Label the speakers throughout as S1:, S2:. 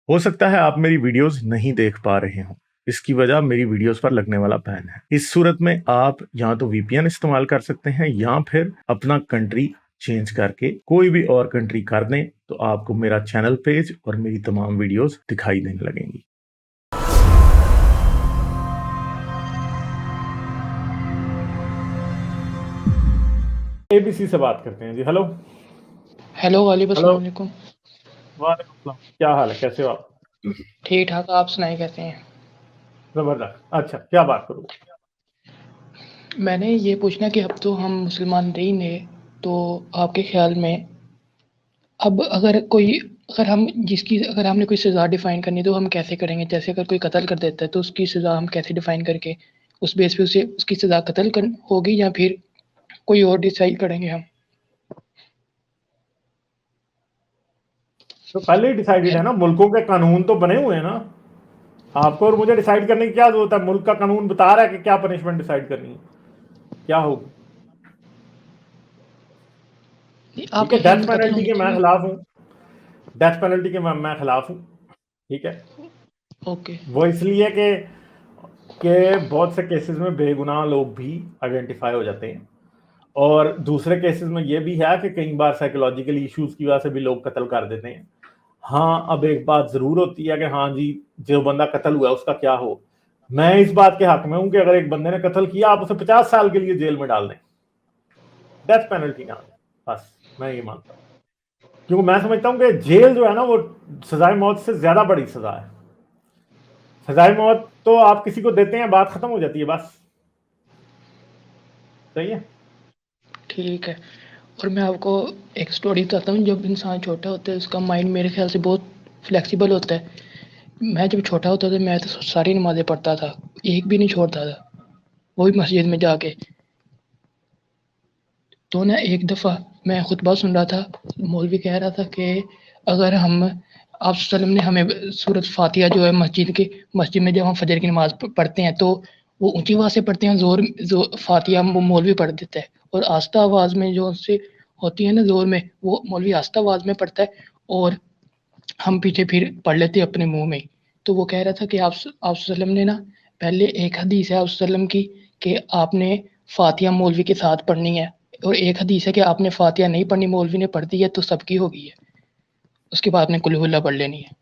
S1: ہو سکتا ہے آپ میری ویڈیوز نہیں دیکھ پا رہے ہوں، اس کی وجہ میری ویڈیوز پر لگنے والا بین ہے۔ اس صورت میں آپ یا تو وی پی این استعمال کر سکتے ہیں یا پھر اپنا کنٹری چینج کر کے کوئی بھی اور کنٹری کر دیں تو آپ کو میرا چینل پیج اور میری تمام ویڈیوز دکھائی دینے لگیں گی۔ اے بی سی سے بات کرتے ہیں جی۔ ہلو
S2: ہیلو غالب، السلام علیکم۔
S1: وعلیکم السلام، کیا حال ہے، کیسے ہو آپ؟
S2: ٹھیک ٹھاک، آپ سنائیں کیسے ہیں؟
S1: زبردست۔ اچھا، کیا بات کروں؟
S2: میں نے یہ پوچھنا کہ اب تو ہم مسلمان نہیں ہیں، تو آپ کے خیال میں اب اگر ہم نے کوئی سزا ڈیفائن کرنی تو ہم کیسے کریں گے؟ جیسے اگر کوئی قتل کر دیتا ہے تو اس کی سزا ہم کیسے ڈیفائن کر کے اس بیس پہ اس کی سزا قتل ہوگی یا پھر کوئی اور ڈیسائیڈ کریں گے ہم؟
S1: تو پہلے ہی ڈیسائیڈڈ ہے نا، ملکوں کے قانون تو بنے ہوئے ہیں نا۔ آپ کو اور مجھے ڈیسائیڈ کرنے کی کیا ضرورت ہے؟ ملک کا قانون بتا رہا ہے کہ کیا پنشمنٹ ڈیسائیڈ کرنی ہے، کیا ہوگی۔
S2: آپ
S1: ٹھیک ہے،
S2: کے خیال
S1: ڈیتھ
S2: میں قتل
S1: پینلٹی
S2: ہونی
S1: کے میں
S2: چاہیے؟
S1: خلاف ہوں، ڈیتھ پینلٹی کے میں خلاف ہوں، ٹھیک ہے۔
S2: اوکے،
S1: وہ اس لیے کہ بہت سے کیسز میں بے گناہ لوگ بھی آئیڈینٹیفائی ہو جاتے ہیں، اور دوسرے کیسز میں یہ بھی ہے کہ کئی بار سائیکولوجیکل ایشوز کی وجہ سے بھی لوگ قتل کر دیتے ہیں۔ ہاں، اب ایک بات ضرور ہوتی ہے کہ ہاں جی، جو بندہ قتل ہوا ہے اس کا کیا ہو۔ میں اس بات کے حق میں ہوں کہ اگر ایک بندے نے قتل کیا آپ اسے 50 سال کے لیے جیل میں ڈال دیں، ڈیتھ پینلٹی نہ دیں، بس میں یہ مانتا ہوں، کیونکہ میں سمجھتا ہوں کہ جیل جو ہے نا وہ سزائے موت سے زیادہ بڑی سزا ہے۔ سزائے موت تو آپ کسی کو دیتے ہیں، بات ختم ہو جاتی ہے، بس صحیح ہے۔
S2: ٹھیک ہے۔ اور میں آپ کو ایک سٹوری بتاتا ہوں۔ جب انسان چھوٹا ہوتا ہے اس کا مائنڈ میرے خیال سے بہت فلیکسیبل ہوتا ہے۔ میں جب چھوٹا ہوتا تھا میں تو ساری نمازیں پڑھتا تھا، ایک بھی نہیں چھوڑتا تھا، وہ بھی مسجد میں جا کے۔ تو نا ایک دفعہ میں خطبہ سن رہا تھا، مولوی کہہ رہا تھا کہ اگر آپ صلی اللہ علیہ وسلم نے ہمیں سورۃ فاتحہ جو ہے مسجد میں جب ہم فجر کی نماز پڑھتے ہیں تو وہ اونچی آواز سے پڑھتے ہیں، زور فاتحہ وہ مولوی پڑھ دیتا ہے، اور آہستہ آواز میں جو سے ہوتی ہے نا زور میں، وہ مولوی آہستہ آواز میں پڑھتا ہے اور ہم پیچھے پھر پڑھ لیتے اپنے منہ میں۔ تو وہ کہہ رہا تھا کہ آپ صلی اللہ علیہ وسلم نے نا پہلے ایک حدیث ہے آپ صلی اللہ علیہ وسلم کی کہ آپ نے فاتحہ مولوی کے ساتھ پڑھنی ہے، اور ایک حدیث ہے کہ آپ نے فاتحہ نہیں پڑھنی، مولوی نے پڑھ دی ہے تو سب کی ہو گئی ہے، اس کے بعد نے قل اللہ پڑھ لینی ہے۔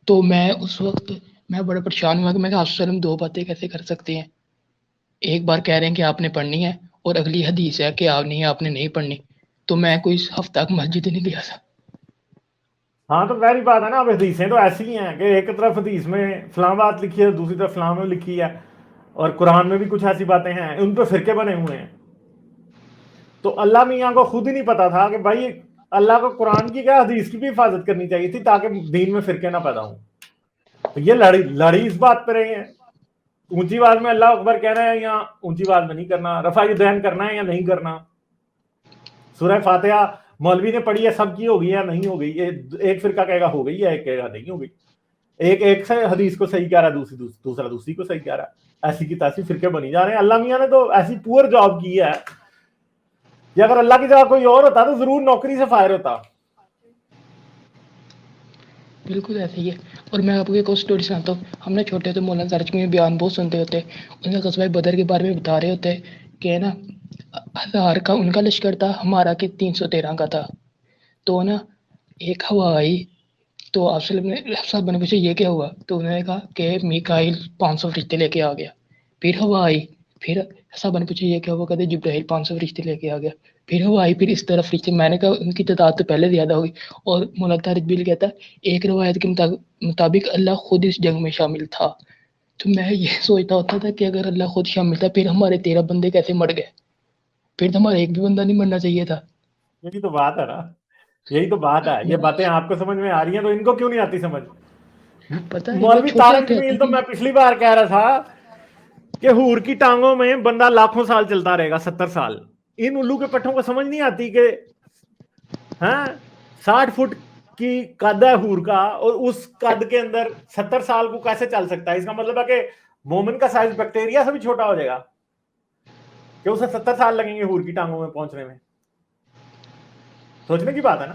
S2: تو میں اس وقت بڑا پریشان ہوا کہ میں کہ آپ صلی اللہ علیہ وسلم دو باتیں کیسے کر سکتے ہیں؟ ایک بار کہہ رہے ہیں کہ آپ نے پڑھنی ہے اور اگلی حدیث ہے کہ آپ نے نہیں پڑھنی۔ تو میں کوئی ہفتہ تک مسجد نہیں گیا تھا۔
S1: ہاں تو ویری بات ہے نا، اب حدیثیں تو ایسی ہی ہیں کہ ایک طرف حدیث میں فلاں بات لکھی ہے، دوسری طرف فلاں میں لکھی ہے، اور قرآن میں بھی کچھ ایسی باتیں ہیں، ان پہ فرقے بنے ہوئے ہیں۔ تو اللہ میاں کو خود ہی نہیں پتا تھا کہ بھائی اللہ کو قرآن کی کیا حدیث کی بھی حفاظت کرنی چاہیے تھی تاکہ دین میں فرقے نہ پیدا ہوں۔ تو یہ لڑی اس بات پہ رہے ہیں، اونچی آواز میں اللہ اکبر کہنا ہے یا اونچی آواز میں نہیں کرنا، رفع یدین کرنا ہے یا نہیں کرنا، سورہ فاتحہ مولوی نے پڑھی ہے سب کی ہو گئی یا نہیں ہو گئی، ایک فرقہ کہے گا ہو گئی ہے، ایک کہے گا نہیں ہو گئی، ایک سے حدیث کو صحیح کہہ رہا ہے، دوسرا دوسری کو صحیح کہہ رہا ہے، ایسی کی تیسی فرقے بنی جا رہے ہیں۔ اللہ میاں نے تو ایسی پور جاب کی ہے کہ اگر اللہ کی جگہ کوئی اور ہوتا تو ضرور نوکری سے فائر ہوتا۔
S2: بالکل ایسے ہی ہے۔ اور میں آپ کو ایک اور سٹوری سناتا ہوں۔ ہم نے چھوٹے تو مولانا درج میں بیان بہت سنتے ہوتے، ان کا قصبہ بدر کے بارے میں بتا رہے ہوتے کہ نا 1000 کا ان کا لشکر تھا، ہمارا کہ 313 کا تھا۔ تو نا ایک ہوا آئی تو آپ صاحب نے پوچھا یہ کیا ہوا؟ تو انہوں نے کہا کہ میکائیل 500 فرشتے لے کے آ گیا۔ پھر ہوا آئی، پھر صاحب نے پوچھا یہ کیا ہوا؟ کہتے جبرائیل 500 فرشتے لے کے آ گیا۔ پھر ہوا آئی، پھر اس طرف فرشتے، میں نے کہا ان کی تعداد تو پہلے زیادہ ہوگی۔ اور مولانا طارق بل کہتا ہے ایک روایت کے مطابق اللہ خود اس جنگ میں شامل تھا۔ تو میں یہ سوچتا ہوتا تھا کہ اگر اللہ خود شامل تھا پھر ہمارے 13 بندے کیسے مر گئے؟ پھر تو ہمارا ایک بھی بندہ نہیں مرنا چاہیے تھا۔
S1: یہی تو بات ہے نا، یہی تو بات ہے۔ یہ باتیں آپ کو سمجھ میں آ رہی ہیں تو ان کو کیوں نہیں آتی سمجھ؟
S2: پتہ ہے وہ
S1: مولوی
S2: چھوٹے
S1: طارق
S2: ہوتے
S1: جمیل تو
S2: ہیں۔
S1: میں پچھلی بار کہہ رہا تھا کہ حور کی ٹانگوں میں بندہ لاکھوں سال چلتا رہے گا، 70 سال۔ ان الو کے پٹھوں کو سمجھ نہیں آتی کہ 60 فٹ کی قد ہے حور کا، اور اس قد کے اندر 70 سال کو کیسے چل سکتا ہے؟ اس کا مطلب ہے کہ مومن کا سائز بیکٹیریا سے بھی چھوٹا ہو جائے گا کہ اسے 70 سال لگیں گے حور کی ٹانگوں میں پہنچنے میں۔ سوچنے کی بات ہے نا۔